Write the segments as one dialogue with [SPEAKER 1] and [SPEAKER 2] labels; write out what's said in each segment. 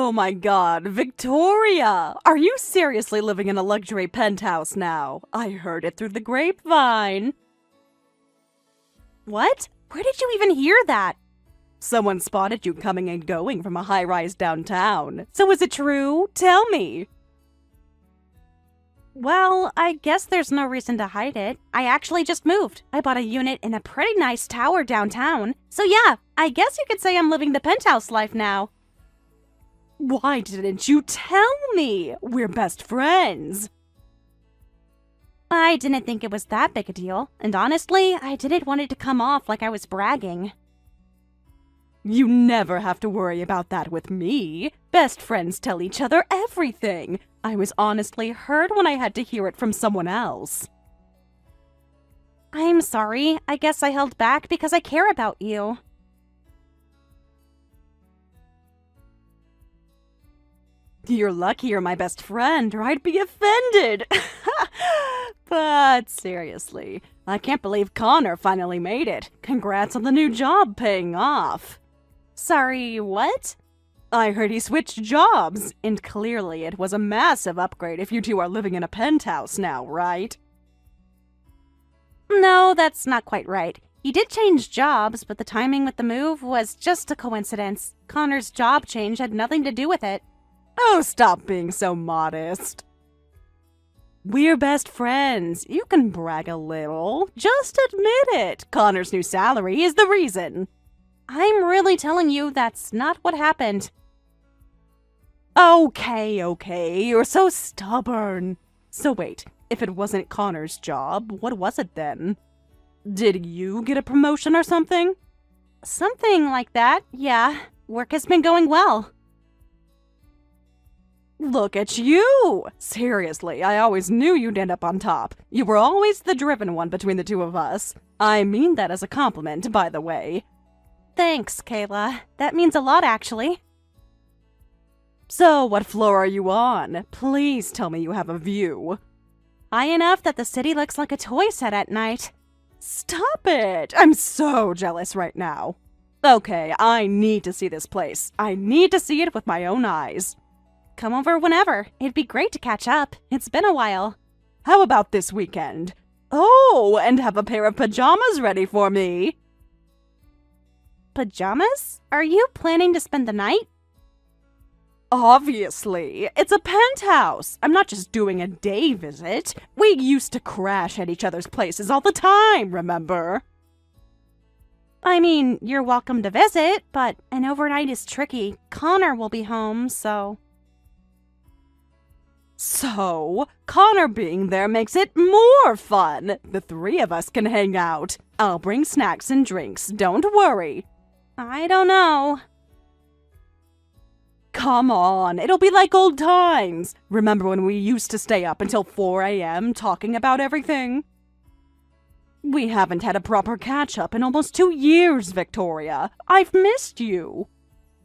[SPEAKER 1] Oh my god, Victoria! Are you seriously living in a luxury penthouse now? I heard it through the grapevine. What? Where did you even hear that? Someone spotted you coming and going from a high-rise downtown. So is it true? Tell me. Well, I guess there's no reason to hide it. I actually just moved. I bought a unit in a pretty nice tower downtown. So yeah, I guess you could say I'm living the penthouse life now. Why didn't you tell me? We're best friends. I didn't think it was that big a deal, and honestly, I didn't want it to come off like I was bragging. You never have to worry about that with me. Best friends tell each other everything. I was honestly hurt when I had to hear it from someone else. I'm sorry. I guess I held back because I care about you. You're lucky you're my best friend, or I'd be offended. But seriously, I can't believe Connor finally made it. Congrats on the new job paying off. Sorry, what? I heard he switched jobs, and clearly it was a massive upgrade if you two are living in a penthouse now, right? No, that's not quite right. He did change jobs, but the timing with the move was just a coincidence. Connor's job change had nothing to do with it. Oh, stop being so modest. We're best friends. You can brag a little. Just admit it. Connor's new salary is the reason. I'm really telling you that's not what happened. Okay, you're so stubborn. So wait, if it wasn't Connor's job, what was it then? Did you get a promotion or something? Something like that, yeah. Work has been going well. Look at you! Seriously, I always knew you'd end up on top. You were always the driven one between the two of us. I mean that as a compliment, by the way. Thanks, Kayla. That means a lot, actually. So, what floor are you on? Please tell me you have a view. High enough that the city looks like a toy set at night. Stop it! I'm so jealous right now. Okay, I need to see this place. I need to see it with my own eyes. Come over whenever. It'd be great to catch up. It's been a while. How about this weekend? Oh, and have a pair of pajamas ready for me. Pajamas? Are you planning to spend the night? Obviously. It's a penthouse. I'm not just doing a day visit. We used to crash at each other's places all the time, remember? I mean, you're welcome to visit, but an overnight is tricky. Connor will be home, so... So, Connor being there makes it more fun. The three of us can hang out. I'll bring snacks and drinks, don't worry. I don't know. Come on, it'll be like old times. Remember when we used to stay up until 4 a.m. talking about everything? We haven't had a proper catch-up in almost 2 years, Victoria. I've missed you.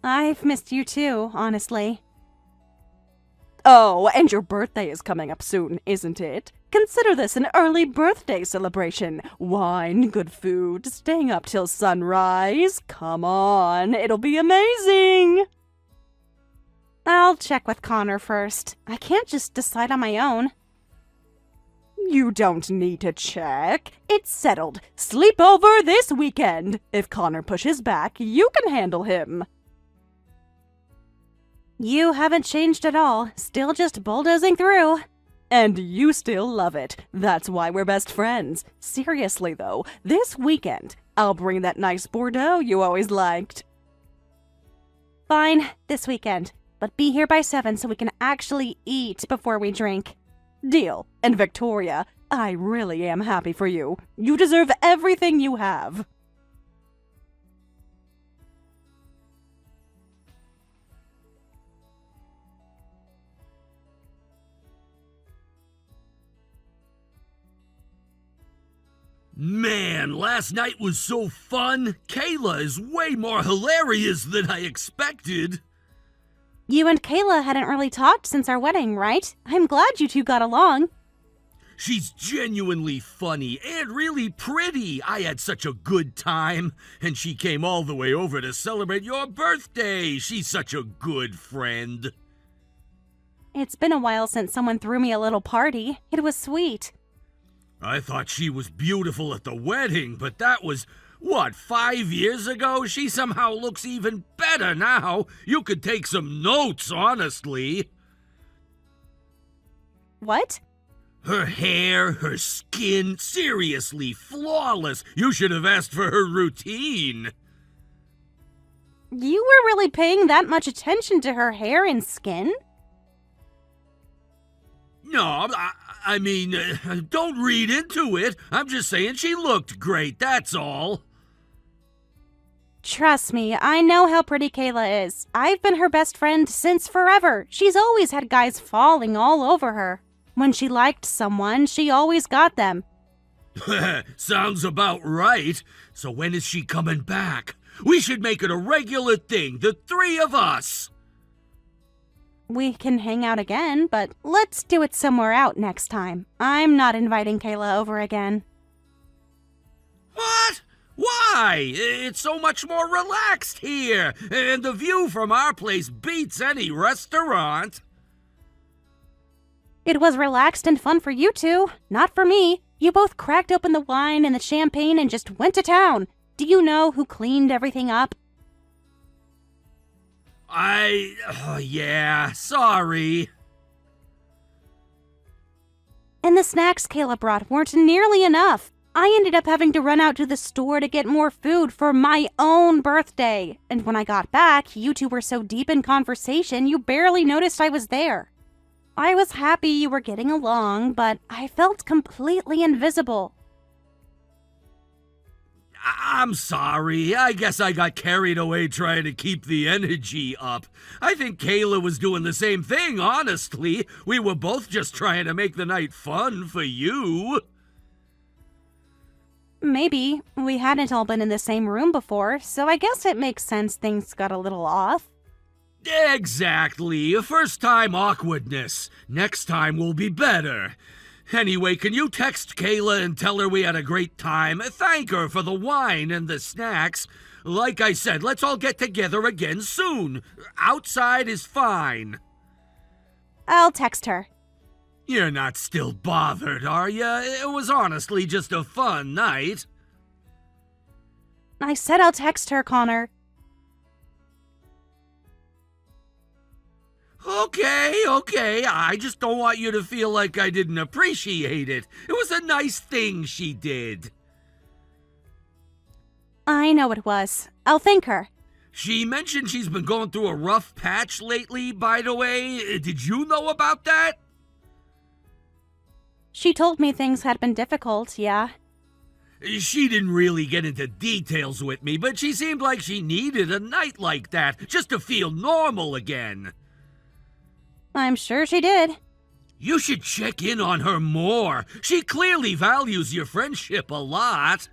[SPEAKER 1] I've missed you too, honestly. Oh, and your birthday is coming up soon, isn't it? Consider this an early birthday celebration. Wine, good food, staying up till sunrise. Come on, it'll be amazing. I'll check with Connor first. I can't just decide on my own. You don't need to check. It's settled. Sleep over this weekend. If Connor pushes back, you can handle him. You haven't changed at all. Still just bulldozing through. And you still love it. That's why we're best friends. Seriously, though, this weekend, I'll bring that nice Bordeaux you always liked. Fine, this weekend. But be here by 7 so we can actually eat before we drink. Deal. And Victoria, I really am happy for you. You deserve everything you have.
[SPEAKER 2] Man, last night was so fun. Kayla is way more hilarious than I expected.
[SPEAKER 1] You and Kayla hadn't really talked since our wedding, right? I'm glad you two got along.
[SPEAKER 2] She's genuinely funny and really pretty. I had such a good time. And she came all the way over to celebrate your birthday. She's such a good friend.
[SPEAKER 1] It's been a while since someone threw me a little party. It was sweet.
[SPEAKER 2] I thought she was beautiful at the wedding, but that was, 5 years ago? She somehow looks even better now. You could take some notes, honestly.
[SPEAKER 1] What?
[SPEAKER 2] Her hair, her skin, seriously flawless. You should have asked for her routine.
[SPEAKER 1] You were really paying that much attention to her hair and skin?
[SPEAKER 2] No, I mean, don't read into it. I'm just saying she looked great, that's all.
[SPEAKER 1] Trust me, I know how pretty Kayla is. I've been her best friend since forever. She's always had guys falling all over her. When she liked someone, she always got them.
[SPEAKER 2] Sounds about right. So when is she coming back? We should make it a regular thing, the three of us.
[SPEAKER 1] We can hang out again, but let's do it somewhere out next time. I'm not inviting Kayla over again.
[SPEAKER 2] What? Why? It's so much more relaxed here, and the view from our place beats any restaurant.
[SPEAKER 1] It was relaxed and fun for you two, not for me. You both cracked open the wine and the champagne and just went to town. Do you know who cleaned everything up?
[SPEAKER 2] Yeah, sorry.
[SPEAKER 1] And the snacks Kayla brought weren't nearly enough. I ended up having to run out to the store to get more food for my own birthday. And when I got back, you two were so deep in conversation, you barely noticed I was there. I was happy you were getting along, but I felt completely invisible.
[SPEAKER 2] I'm sorry. I guess I got carried away trying to keep the energy up. I think Kayla was doing the same thing, honestly. We were both just trying to make the night fun for you.
[SPEAKER 1] Maybe. We hadn't all been in the same room before, so I guess it makes sense things got a little off.
[SPEAKER 2] Exactly. First time awkwardness. Next time will be better. Anyway, can you text Kayla and tell her we had a great time? Thank her for the wine and the snacks. Like I said, let's all get together again soon. Outside is fine.
[SPEAKER 1] I'll text her.
[SPEAKER 2] You're not still bothered, are ya? It was honestly just a fun night.
[SPEAKER 1] I said I'll text her, Connor.
[SPEAKER 2] Okay. I just don't want you to feel like I didn't appreciate it. It was a nice thing she did.
[SPEAKER 1] I know it was. I'll thank her.
[SPEAKER 2] She mentioned she's been going through a rough patch lately, by the way. Did you know about that?
[SPEAKER 1] She told me things had been difficult, yeah.
[SPEAKER 2] She didn't really get into details with me, but she seemed like she needed a night like that just to feel normal again.
[SPEAKER 1] I'm sure she did.
[SPEAKER 2] You should check in on her more. She clearly values your friendship a lot.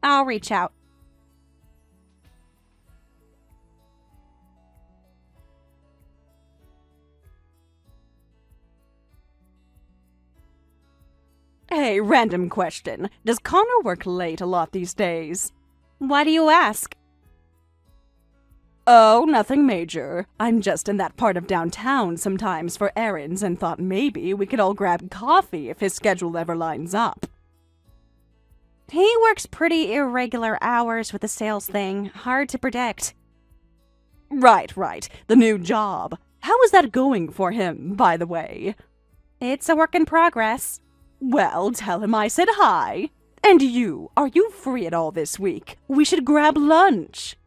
[SPEAKER 1] I'll reach out. Hey, random question. Does Connor work late a lot these days? Why do you ask? Oh, nothing major. I'm just in that part of downtown sometimes for errands and thought maybe we could all grab coffee if his schedule ever lines up. He works pretty irregular hours with the sales thing. Hard to predict. Right. The new job. How is that going for him, by the way? It's a work in progress. Well, tell him I said hi. And are you free at all this week? We should grab lunch.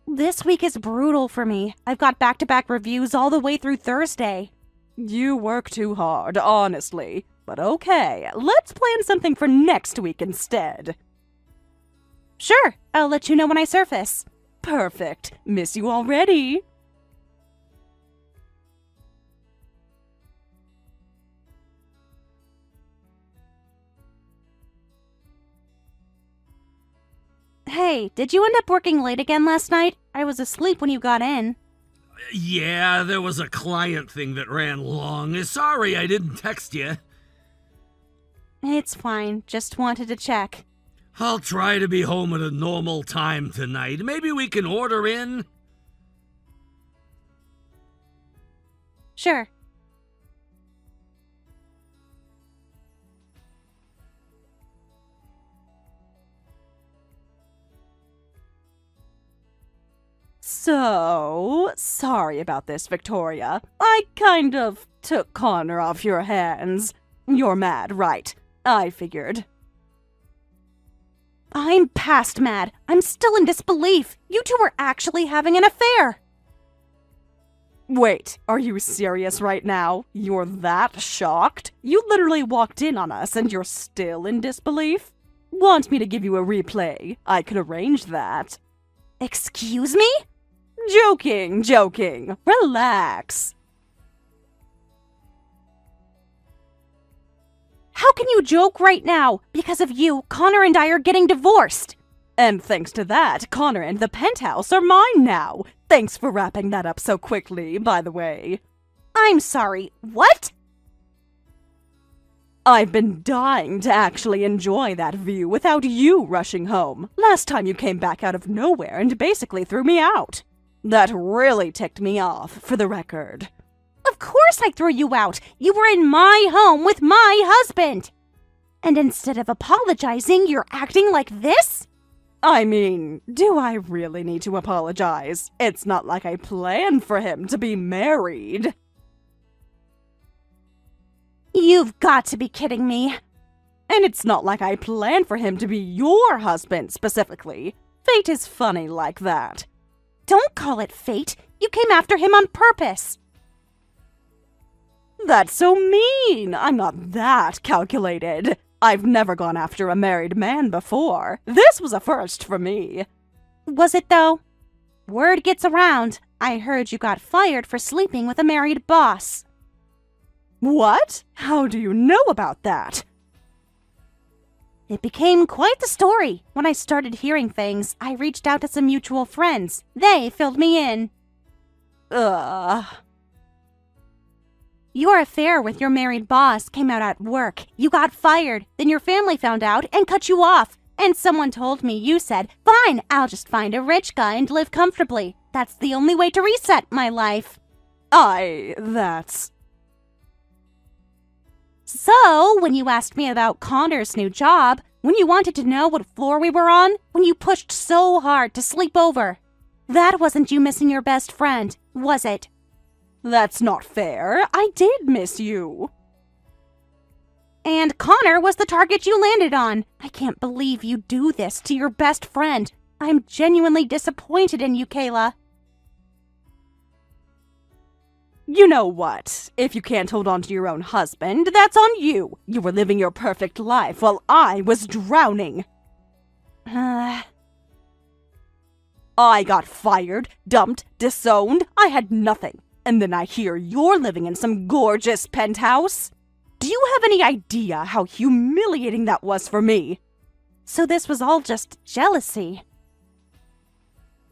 [SPEAKER 1] This week is brutal for me. I've got back-to-back reviews all the way through Thursday. You work too hard, honestly. But okay, let's plan something for next week instead. Sure, I'll let you know when I surface. Perfect. Miss you already. Hey, did you end up working late again last night? I was asleep when you got in.
[SPEAKER 2] Yeah, there was a client thing that ran long. Sorry I didn't text you.
[SPEAKER 1] It's fine. Just wanted to check.
[SPEAKER 2] I'll try to be home at a normal time tonight. Maybe we can order in?
[SPEAKER 1] Sure. So, sorry about this, Victoria. I kind of took Connor off your hands. You're mad, right? I figured. I'm past mad. I'm still in disbelief. You two were actually having an affair. Wait, are you serious right now? You're that shocked? You literally walked in on us and you're still in disbelief? Want me to give you a replay? I could arrange that. Excuse me? Joking. Relax. How can you joke right now? Because of you, Connor and I are getting divorced. And thanks to that, Connor and the penthouse are mine now. Thanks for wrapping that up so quickly, by the way. I'm sorry, what? I've been dying to actually enjoy that view without you rushing home. Last time you came back out of nowhere and basically threw me out. That really ticked me off, for the record. Of course I threw you out. You were in my home with my husband. And instead of apologizing, you're acting like this? I mean, do I really need to apologize? It's not like I planned for him to be married. You've got to be kidding me. And it's not like I planned for him to be your husband, specifically. Fate is funny like that. Don't call it fate. You came after him on purpose. That's so mean. I'm not that calculated. I've never gone after a married man before. This was a first for me. Was it, though? Word gets around. I heard you got fired for sleeping with a married boss. What? How do you know about that? It became quite the story. When I started hearing things, I reached out to some mutual friends. They filled me in. Your affair with your married boss came out at work. You got fired. Then your family found out and cut you off. And someone told me you said, "Fine, I'll just find a rich guy and live comfortably. That's the only way to reset my life." So, when you asked me about Connor's new job, when you wanted to know what floor we were on, when you pushed so hard to sleep over, that wasn't you missing your best friend, was it? That's not fair. I did miss you. And Connor was the target you landed on. I can't believe you do this to your best friend. I'm genuinely disappointed in you, Kayla. You know what? If you can't hold on to your own husband, that's on you. You were living your perfect life while I was drowning. I got fired, dumped, disowned. I had nothing. And then I hear you're living in some gorgeous penthouse. Do you have any idea how humiliating that was for me? So this was all just jealousy.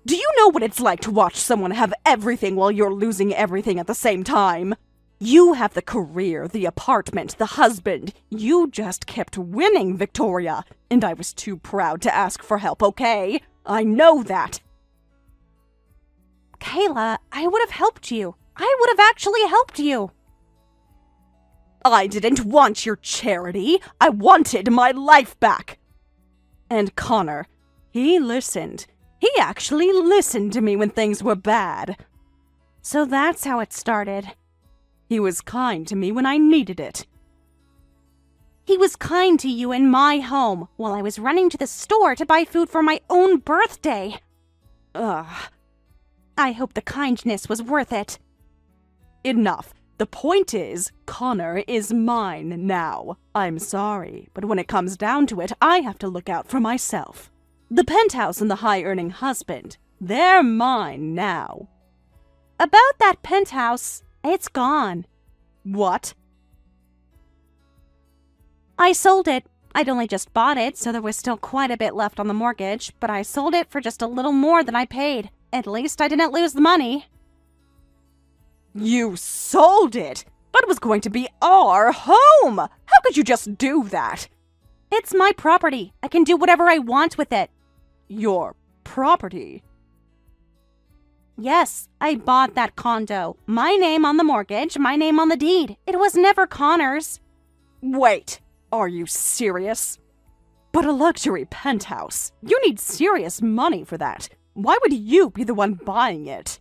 [SPEAKER 1] Do you know what it's like to watch someone have everything while you're losing everything at the same time? You have the career, the apartment, the husband. You just kept winning, Victoria. And I was too proud to ask for help, okay? I know that. Kayla, I would have helped you. I would have actually helped you. I didn't want your charity. I wanted my life back. And Connor, he listened. He actually listened to me when things were bad. So that's how it started. He was kind to me when I needed it. He was kind to you in my home while I was running to the store to buy food for my own birthday. I hope the kindness was worth it. Enough. The point is, Connor is mine now. I'm sorry, but when it comes down to it, I have to look out for myself. The penthouse and the high-earning husband, they're mine now. About that penthouse, it's gone. What? I sold it. I'd only just bought it, so there was still quite a bit left on the mortgage, but I sold it for just a little more than I paid. At least I didn't lose the money. You sold it, but it was going to be our home. How could you just do that? It's my property. I can do whatever I want with it. Your property? Yes, I bought that condo. My name on the mortgage, my name on the deed. It was never Connor's. Wait, are you serious? But a luxury penthouse. You need serious money for that. Why would you be the one buying it?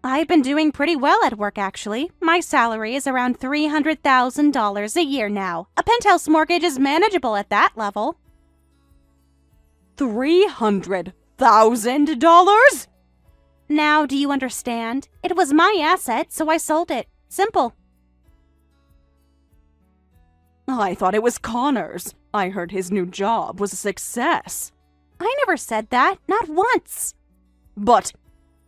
[SPEAKER 1] I've been doing pretty well at work, actually. My salary is around $300,000 a year now. A penthouse mortgage is manageable at that level. $300,000? Now, do you understand? It was my asset, so I sold it. Simple. I thought it was Connor's. I heard his new job was a success. I never said that, not once. But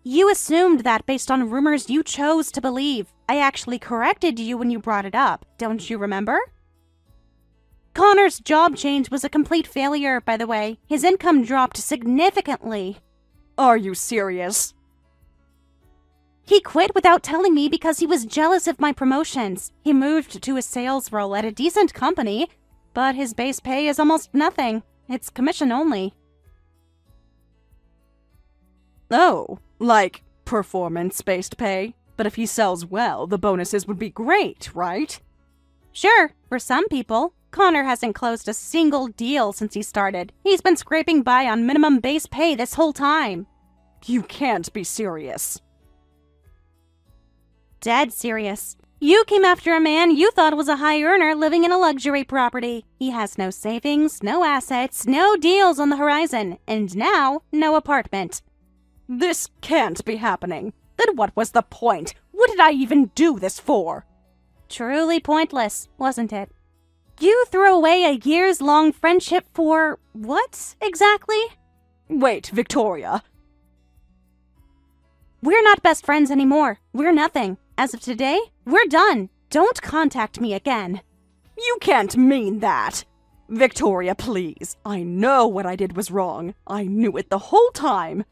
[SPEAKER 1] you assumed that based on rumors you chose to believe. I actually corrected you when you brought it up, don't you remember? Connor's job change was a complete failure, by the way. His income dropped significantly. Are you serious? He quit without telling me because he was jealous of my promotions. He moved to a sales role at a decent company, but his base pay is almost nothing. It's commission only. Oh, like performance-based pay? But if he sells well, the bonuses would be great, right? Sure, for some people. Connor hasn't closed a single deal since he started. He's been scraping by on minimum base pay this whole time. You can't be serious. Dead serious. You came after a man you thought was a high earner living in a luxury property. He has no savings, no assets, no deals on the horizon, and now, no apartment. This can't be happening. Then what was the point? What did I even do this for? Truly pointless, wasn't it? You threw away a years-long friendship for what, exactly? Wait, Victoria. We're not best friends anymore. We're nothing. As of today, we're done. Don't contact me again. You can't mean that. Victoria, please. I know what I did was wrong. I knew it the whole time.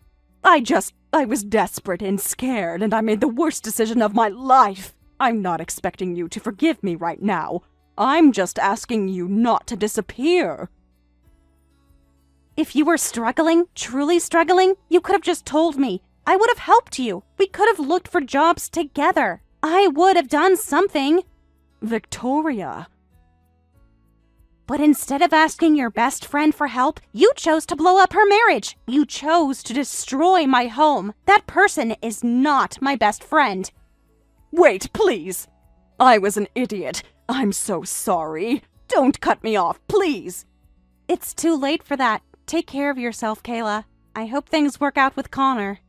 [SPEAKER 1] I was desperate and scared, and I made the worst decision of my life. I'm not expecting you to forgive me right now. I'm just asking you not to disappear. If you were struggling, truly struggling, you could have just told me. I would have helped you. We could have looked for jobs together. I would have done something. Victoria. But instead of asking your best friend for help, you chose to blow up her marriage. You chose to destroy my home. That person is not my best friend. Wait, please. I was an idiot. I'm so sorry. Don't cut me off, please. It's too late for that. Take care of yourself, Kayla. I hope things work out with Connor.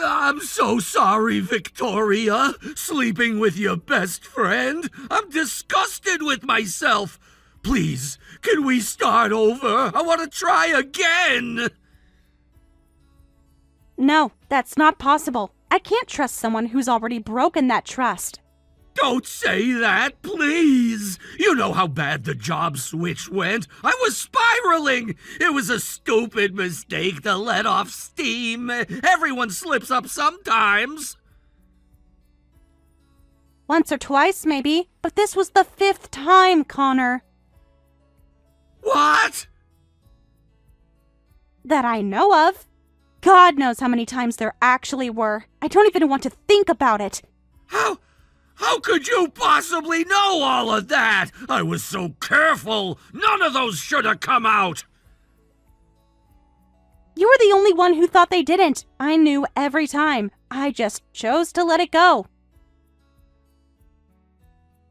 [SPEAKER 2] I'm so sorry, Victoria. Sleeping with your best friend. I'm disgusted with myself. Please, can we start over? I want to try again.
[SPEAKER 1] No, that's not possible. I can't trust someone who's already broken that trust.
[SPEAKER 2] Don't say that, please. You know how bad the job switch went. I was spiraling. It was a stupid mistake to let off steam. Everyone slips up sometimes.
[SPEAKER 1] Once or twice, maybe, but this was the 5th time, Connor.
[SPEAKER 2] What?
[SPEAKER 1] That I know of. God knows how many times there actually were. I don't even want to think about it.
[SPEAKER 2] How could you possibly know all of that? I was so careful. None of those should have come out.
[SPEAKER 1] You were the only one who thought they didn't. I knew every time. I just chose to let it go.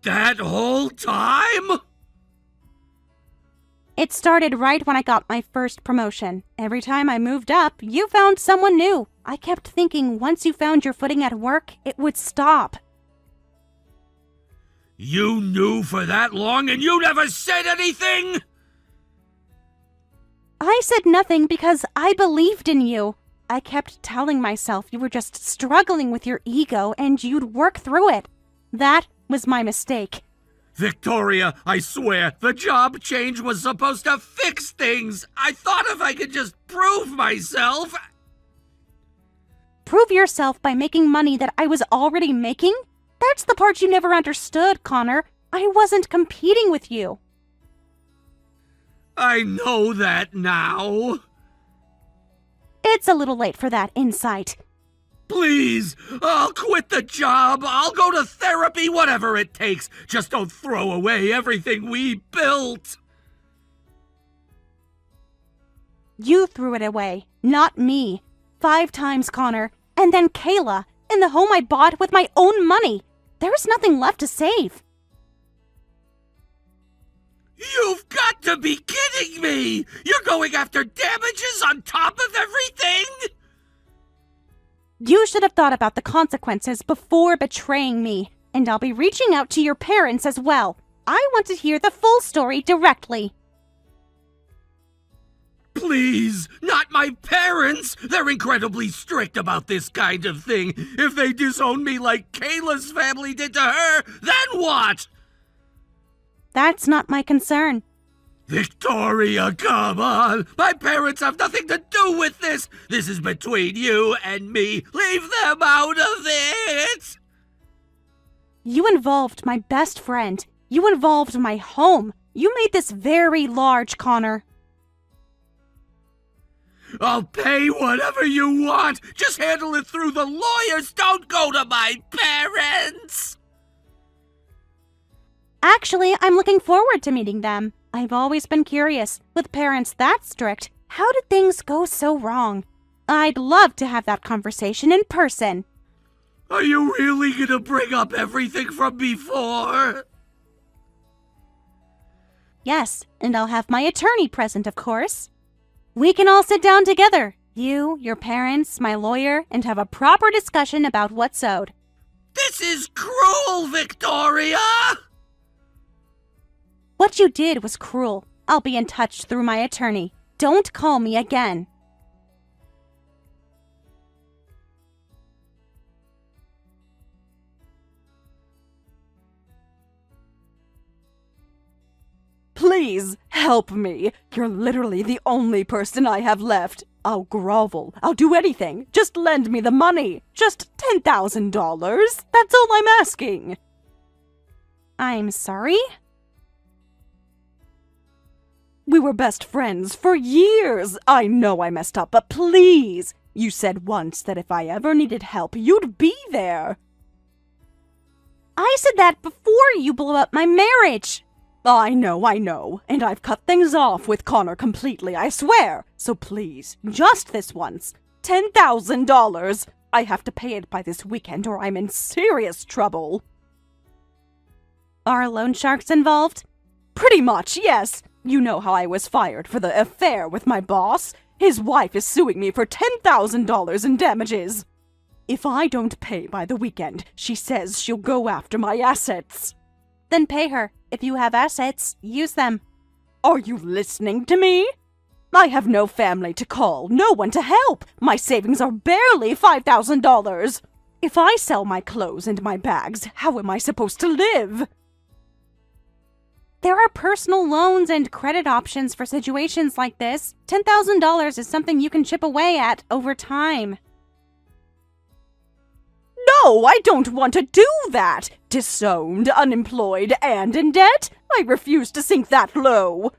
[SPEAKER 2] That whole time?
[SPEAKER 1] It started right when I got my first promotion. Every time I moved up, you found someone new. I kept thinking once you found your footing at work, it would stop.
[SPEAKER 2] You knew for that long and you never said anything?
[SPEAKER 1] I said nothing because I believed in you. I kept telling myself you were just struggling with your ego and you'd work through it. That was my mistake.
[SPEAKER 2] Victoria, I swear, the job change was supposed to fix things. I thought if I could just prove myself.
[SPEAKER 1] Prove yourself by making money that I was already making? That's the part you never understood, Connor. I wasn't competing with you.
[SPEAKER 2] I know that now.
[SPEAKER 1] It's a little late for that insight.
[SPEAKER 2] Please, I'll quit the job. I'll go to therapy, whatever it takes. Just don't throw away everything we built.
[SPEAKER 1] You threw it away, not me. 5 times, Connor. And then Kayla, in the home I bought with my own money. There is nothing left to save.
[SPEAKER 2] You've got to be kidding me! You're going after damages on top of everything?
[SPEAKER 1] You should have thought about the consequences before betraying me, and I'll be reaching out to your parents as well. I want to hear the full story directly.
[SPEAKER 2] Please, not my parents! They're incredibly strict about this kind of thing. If they disown me like Kayla's family did to her, then what?
[SPEAKER 1] That's not my concern.
[SPEAKER 2] Victoria, come on! My parents have nothing to do with this! This is between you and me! Leave them out of it!
[SPEAKER 1] You involved my best friend. You involved my home. You made this very large, Connor.
[SPEAKER 2] I'll pay whatever you want! Just handle it through the lawyers! Don't go to my parents!
[SPEAKER 1] Actually, I'm looking forward to meeting them. I've always been curious. With parents that strict, how did things go so wrong? I'd love to have that conversation in person.
[SPEAKER 2] Are you really gonna bring up everything from before?
[SPEAKER 1] Yes, and I'll have my attorney present, of course. We can all sit down together, you, your parents, my lawyer, and have a proper discussion about what's owed.
[SPEAKER 2] This is cruel, Victoria!
[SPEAKER 1] What you did was cruel. I'll be in touch through my attorney. Don't call me again.
[SPEAKER 3] Please, help me. You're literally the only person I have left. I'll grovel. I'll do anything. Just lend me the money. Just $10,000. That's all I'm asking.
[SPEAKER 1] I'm sorry?
[SPEAKER 3] We were best friends for years. I know I messed up, but please. You said once that if I ever needed help, you'd be there.
[SPEAKER 1] I said that before you blew up my marriage.
[SPEAKER 3] I know. And I've cut things off with Connor completely, I swear. So please, just this once. $10,000. I have to pay it by this weekend or I'm in serious trouble.
[SPEAKER 1] Are loan sharks involved?
[SPEAKER 3] Pretty much, yes. You know how I was fired for the affair with my boss? His wife is suing me for $10,000 in damages. If I don't pay by the weekend, she says she'll go after my assets.
[SPEAKER 1] Then pay her. If you have assets, use them.
[SPEAKER 3] Are you listening to me? I have no family to call, no one to help. My savings are barely $5,000. If I sell my clothes and my bags, how am I supposed to live?
[SPEAKER 1] There are personal loans and credit options for situations like this. $10,000 is something you can chip away at over time.
[SPEAKER 3] No, I don't want to do that. Disowned, unemployed, and in debt? I refuse to sink that low.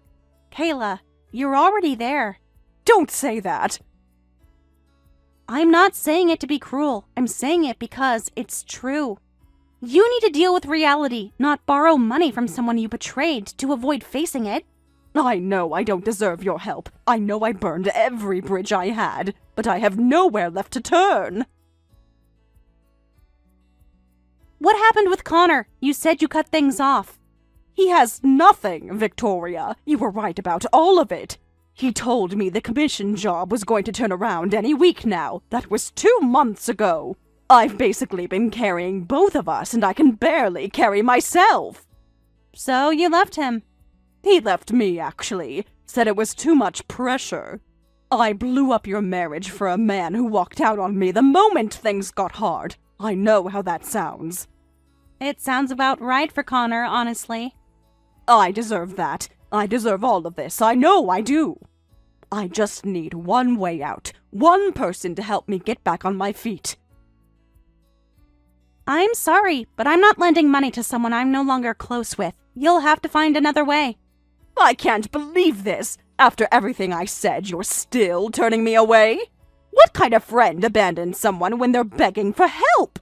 [SPEAKER 1] Kayla, you're already there.
[SPEAKER 3] Don't say that.
[SPEAKER 1] I'm not saying it to be cruel. I'm saying it because it's true. You need to deal with reality, not borrow money from someone you betrayed to avoid facing it.
[SPEAKER 3] I know I don't deserve your help. I know I burned every bridge I had, but I have nowhere left to turn.
[SPEAKER 1] What happened with Connor? You said you cut things off.
[SPEAKER 3] He has nothing, Victoria. You were right about all of it. He told me the commission job was going to turn around any week now. That was 2 months ago. I've basically been carrying both of us, and I can barely carry myself.
[SPEAKER 1] So you left him?
[SPEAKER 3] He left me, actually. Said it was too much pressure. I blew up your marriage for a man who walked out on me the moment things got hard. I know how that sounds.
[SPEAKER 4] It sounds about right for Connor, honestly.
[SPEAKER 3] I deserve that. I deserve all of this. I know I do. I just need one way out. One person to help me get back on my feet.
[SPEAKER 4] I'm sorry, but I'm not lending money to someone I'm no longer close with. You'll have to find another way.
[SPEAKER 3] I can't believe this. After everything I said, you're still turning me away? What kind of friend abandons someone when they're begging for help?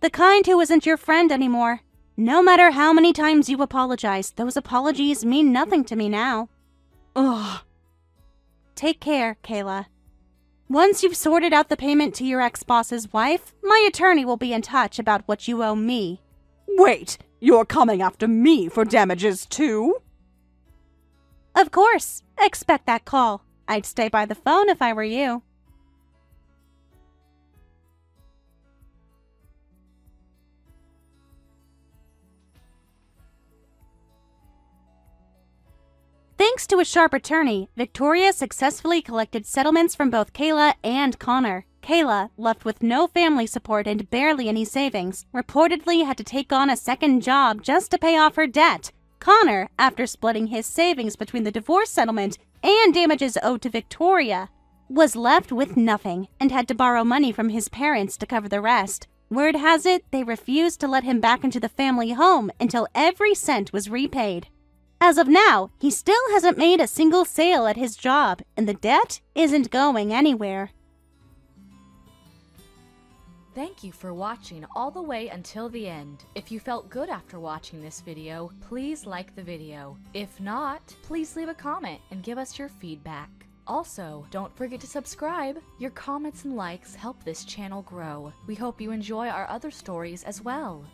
[SPEAKER 4] The kind who isn't your friend anymore. No matter how many times you apologize, those apologies mean nothing to me now.
[SPEAKER 3] Ugh.
[SPEAKER 4] Take care, Kayla. Once you've sorted out the payment to your ex-boss's wife, my attorney will be in touch about what you owe me.
[SPEAKER 3] Wait, you're coming after me for damages too?
[SPEAKER 4] Of course. Expect that call. I'd stay by the phone if I were you. Thanks to a sharp attorney, Victoria successfully collected settlements from both Kayla and Connor. Kayla, left with no family support and barely any savings, reportedly had to take on a second job just to pay off her debt. Connor, after splitting his savings between the divorce settlement and damages owed to Victoria, was left with nothing and had to borrow money from his parents to cover the rest. Word has it, they refused to let him back into the family home until every cent was repaid. As of now, he still hasn't made a single sale at his job, and the debt isn't going anywhere.
[SPEAKER 5] Thank you for watching all the way until the end. If you felt good after watching this video, please like the video. If not, please leave a comment and give us your feedback. Also, don't forget to subscribe. Your comments and likes help this channel grow. We hope you enjoy our other stories as well.